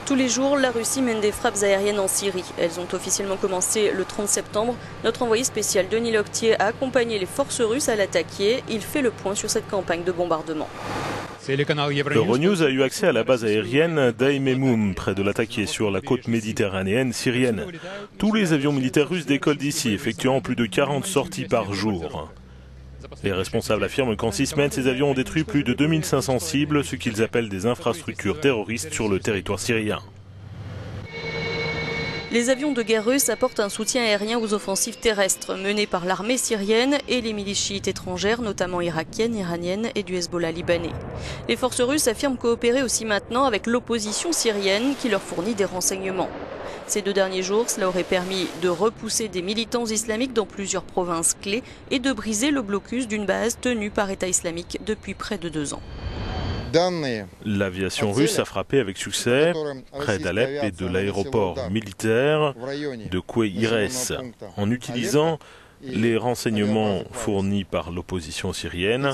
Tous les jours, la Russie mène des frappes aériennes en Syrie. Elles ont officiellement commencé le 30 septembre. Notre envoyé spécial Denis Loctier a accompagné les forces russes à l'attaquer. Il fait le point sur cette campagne de bombardement. Euronews a eu accès à la base aérienne d'Aïmemoum, près de l'Latakié, sur la côte méditerranéenne syrienne. Tous les avions militaires russes décollent d'ici, effectuant plus de 40 sorties par jour. Les responsables affirment qu'en 6 semaines, ces avions ont détruit plus de 2500 cibles, ce qu'ils appellent des infrastructures terroristes sur le territoire syrien. Les avions de guerre russes apportent un soutien aérien aux offensives terrestres menées par l'armée syrienne et les milices chiites étrangères, notamment irakiennes, iraniennes et du Hezbollah libanais. Les forces russes affirment coopérer aussi maintenant avec l'opposition syrienne qui leur fournit des renseignements. Ces 2 derniers jours, cela aurait permis de repousser des militants islamiques dans plusieurs provinces clés et de briser le blocus d'une base tenue par État islamique depuis près de 2 ans. L'aviation russe a frappé avec succès près d'Alep et de l'aéroport militaire de Koué-Irès en utilisant les renseignements fournis par l'opposition syrienne,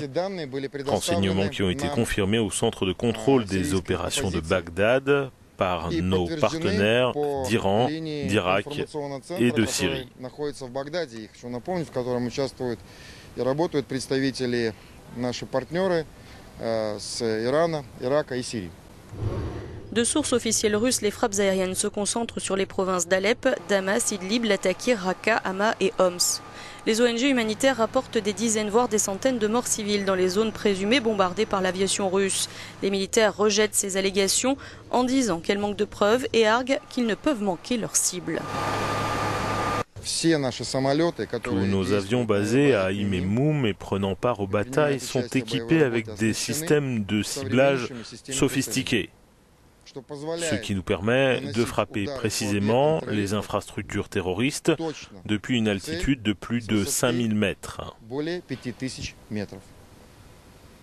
renseignements qui ont été confirmés au centre de contrôle des opérations de Bagdad par nos partenaires d'Iran, d'Irak et de Syrie. De sources officielles russes, les frappes aériennes se concentrent sur les provinces d'Alep, Damas, Idlib, Latakia, Raqqa, Hama et Homs. Les ONG humanitaires rapportent des dizaines voire des centaines de morts civiles dans les zones présumées bombardées par l'aviation russe. Les militaires rejettent ces allégations en disant qu'elles manquent de preuves et arguent qu'ils ne peuvent manquer leur cible. Tous nos avions basés à Aïmemoum et prenant part aux batailles sont équipés avec des systèmes de ciblage sophistiqués, ce qui nous permet de frapper précisément les infrastructures terroristes depuis une altitude de plus de 5000 mètres.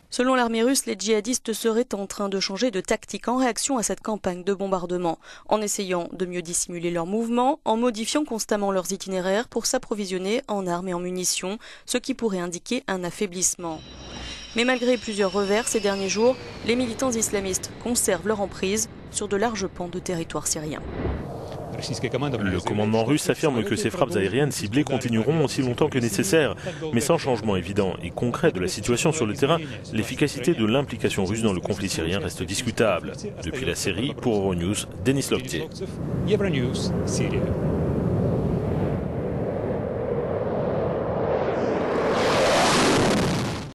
Selon l'armée russe, les djihadistes seraient en train de changer de tactique en réaction à cette campagne de bombardement, en essayant de mieux dissimuler leurs mouvements, en modifiant constamment leurs itinéraires pour s'approvisionner en armes et en munitions, ce qui pourrait indiquer un affaiblissement. Mais malgré plusieurs revers ces derniers jours, les militants islamistes conservent leur emprise sur de larges pans de territoire syrien. Le commandement russe affirme que ces frappes aériennes ciblées continueront aussi longtemps que nécessaire, mais sans changement évident et concret de la situation sur le terrain, l'efficacité de l'implication russe dans le conflit syrien reste discutable. Depuis la Syrie, pour Euronews, Denis Loctier.